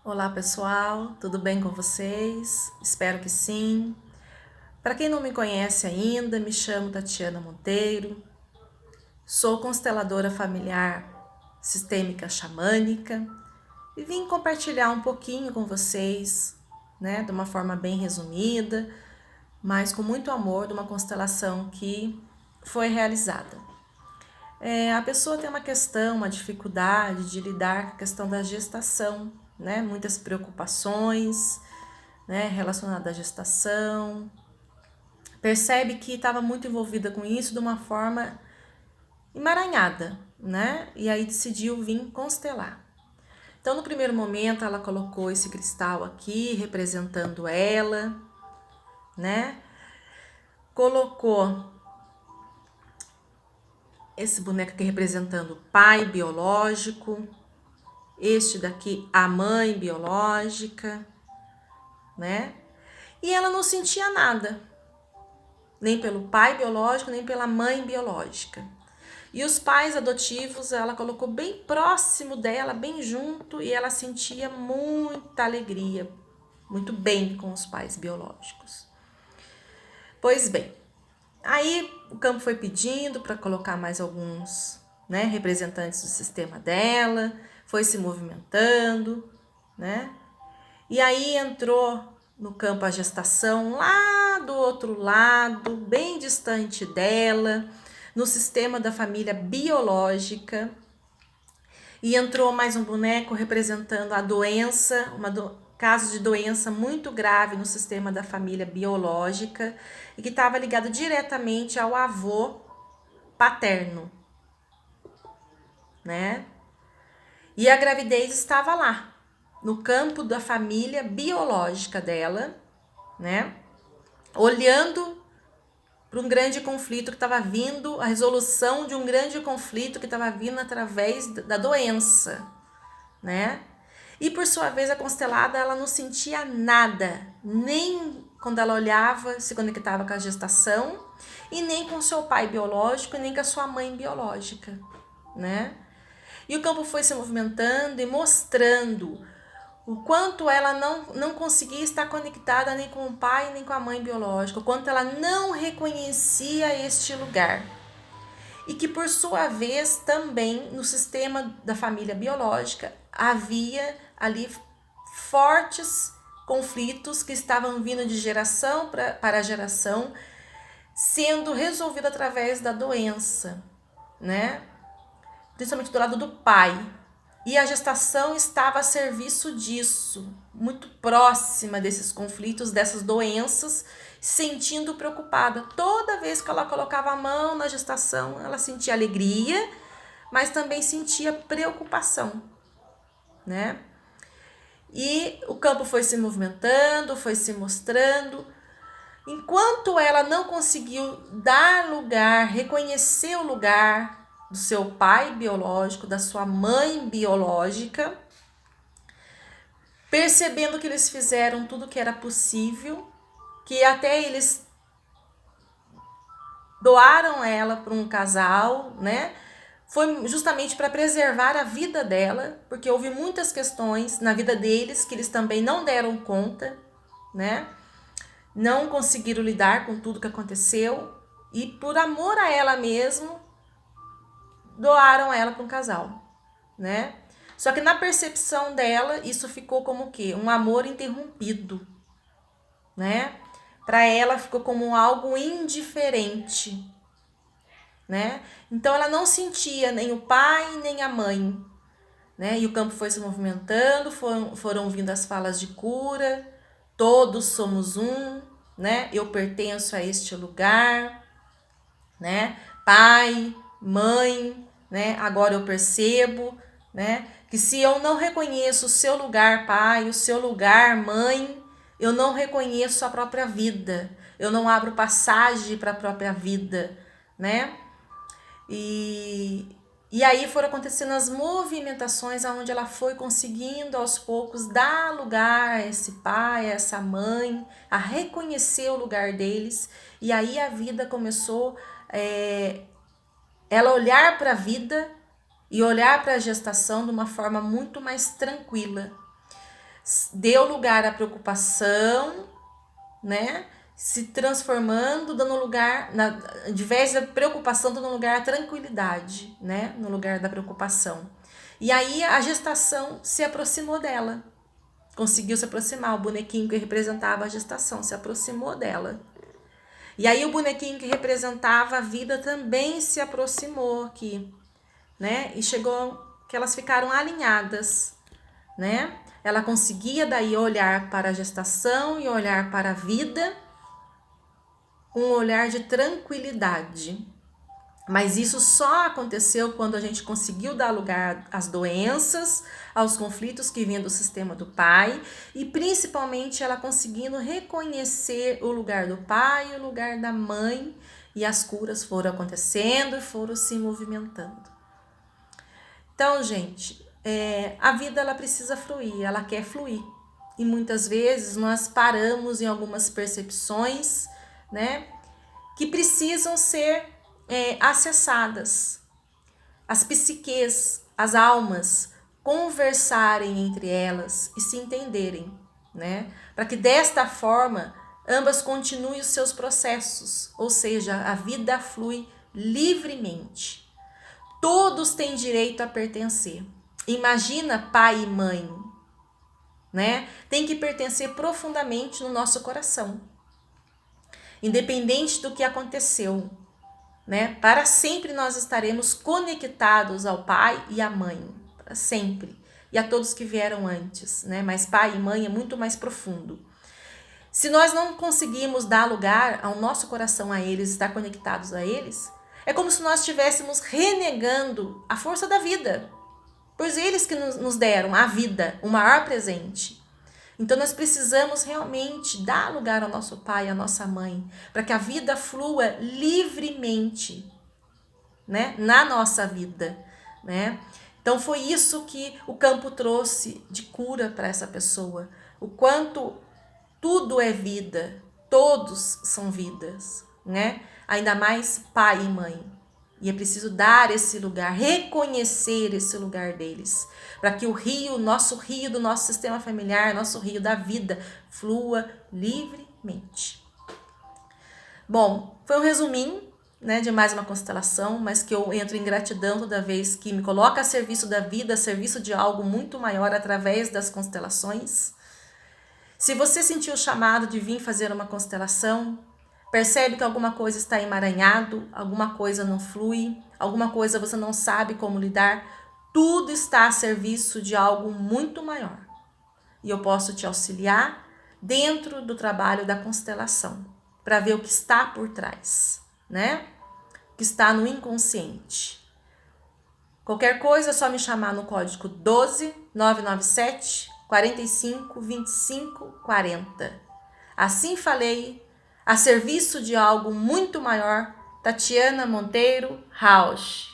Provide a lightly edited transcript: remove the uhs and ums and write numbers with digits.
Olá pessoal, tudo bem com vocês? Espero que sim. Para quem não me conhece ainda, me chamo Tatiana Monteiro, sou consteladora familiar sistêmica xamânica e vim compartilhar um pouquinho com vocês, de uma forma bem resumida, mas com muito amor, de uma constelação que foi realizada. A pessoa tem uma questão, uma dificuldade de lidar com a questão da gestação, muitas preocupações, relacionada à gestação, percebe que estava muito envolvida com isso de uma forma emaranhada, E aí decidiu vir constelar. Então, no primeiro momento, ela colocou esse cristal aqui, representando ela, Colocou esse boneco aqui representando o pai biológico, este daqui a mãe biológica, E ela não sentia nada, nem pelo pai biológico, nem pela mãe biológica. E os pais adotivos, ela colocou bem próximo dela, bem junto, e ela sentia muita alegria, muito bem com os pais biológicos. Pois bem, aí o campo foi pedindo para colocar mais alguns, representantes do sistema dela, foi se movimentando, E aí entrou no campo a gestação lá do outro lado, bem distante dela, no sistema da família biológica, e entrou mais um boneco representando a doença, caso de doença muito grave no sistema da família biológica e que estava ligado diretamente ao avô paterno, E a gravidez estava lá, no campo da família biológica dela, Olhando para um grande conflito que estava vindo, a resolução de um grande conflito que estava vindo através da doença, E por sua vez a constelada ela não sentia nada, nem quando ela olhava, se conectava com a gestação, e nem com seu pai biológico, e nem com a sua mãe biológica, E o campo foi se movimentando e mostrando o quanto ela não conseguia estar conectada nem com o pai nem com a mãe biológica, o quanto ela não reconhecia este lugar. E que, por sua vez, também no sistema da família biológica havia ali fortes conflitos que estavam vindo de geração para geração, sendo resolvido através da doença, Principalmente do lado do pai. E a gestação estava a serviço disso, muito próxima desses conflitos, dessas doenças, sentindo preocupada. Toda vez que ela colocava a mão na gestação, ela sentia alegria, mas também sentia preocupação, E o campo foi se movimentando, foi se mostrando. Enquanto ela não conseguiu dar lugar, reconhecer o lugar do seu pai biológico, da sua mãe biológica, percebendo que eles fizeram tudo que era possível, que até eles doaram ela para um casal, Foi justamente para preservar a vida dela, porque houve muitas questões na vida deles que eles também não deram conta, Não conseguiram lidar com tudo que aconteceu e por amor a ela mesmo doaram ela para um casal, Só que na percepção dela, isso ficou como o quê? Um amor interrompido, Para ela ficou como algo indiferente, Então ela não sentia nem o pai, nem a mãe, E o campo foi se movimentando, foram vindo as falas de cura, todos somos um, Eu pertenço a este lugar, Pai, mãe, Agora eu percebo, Que se eu não reconheço o seu lugar, pai, o seu lugar, mãe, eu não reconheço a própria vida. Eu não abro passagem para a própria vida, E aí foram acontecendo as movimentações onde ela foi conseguindo aos poucos dar lugar a esse pai, a essa mãe, a reconhecer o lugar deles. E aí a vida começou, ela olhar para a vida e olhar para a gestação de uma forma muito mais tranquila. deu lugar à preocupação, né? Se transformando, dando lugar, de vez da preocupação, dando lugar à tranquilidade, né? No lugar da preocupação. E aí a gestação se aproximou dela. Conseguiu se aproximar. O bonequinho que representava a gestação se aproximou dela. E aí o bonequinho que representava a vida também se aproximou aqui, né? E chegou que elas ficaram alinhadas, né? Ela conseguia daí olhar para a gestação e olhar para a vida com um olhar de tranquilidade. Mas isso só aconteceu quando a gente conseguiu dar lugar às doenças, aos conflitos que vinham do sistema do pai, e principalmente ela conseguindo reconhecer o lugar do pai e o lugar da mãe, e as curas foram acontecendo e foram se movimentando. Então, gente, a vida ela precisa fluir, ela quer fluir. E muitas vezes nós paramos em algumas percepções, né, que precisam ser acessadas. As psiques, as almas, conversarem entre elas e se entenderem, né? Para que desta forma ambas continuem os seus processos, ou seja, a vida flui livremente. Todos têm direito a pertencer. Imagina pai e mãe, né? Tem que pertencer profundamente no nosso coração. Independente do que aconteceu, né? Para sempre nós estaremos conectados ao pai e à mãe, para sempre. E a todos que vieram antes, né? Mas pai e mãe é muito mais profundo. Se nós não conseguimos dar lugar ao nosso coração a eles, estar conectados a eles, é como se nós estivéssemos renegando a força da vida. Pois eles que nos deram a vida, o maior presente. Então nós precisamos realmente dar lugar ao nosso pai, à nossa mãe, para que a vida flua livremente, né, na nossa vida, né? Então foi isso que o campo trouxe de cura para essa pessoa. O quanto tudo é vida, todos são vidas, né? Ainda mais pai e mãe. E é preciso dar esse lugar, reconhecer esse lugar deles, para que o rio, nosso rio do nosso sistema familiar, nosso rio da vida, flua livremente. Bom, foi um resuminho, né, de mais uma constelação, mas que eu entro em gratidão toda vez que me coloca a serviço da vida, a serviço de algo muito maior através das constelações. Se você sentiu o chamado de vir fazer uma constelação, percebe que alguma coisa está emaranhado, alguma coisa não flui, alguma coisa você não sabe como lidar, tudo está a serviço de algo muito maior. E eu posso te auxiliar dentro do trabalho da constelação, para ver o que está por trás, né? O que está no inconsciente. Qualquer coisa é só me chamar no código 12 997 45 25 40. Assim falei, a serviço de algo muito maior, Tatiana Monteiro Rauch.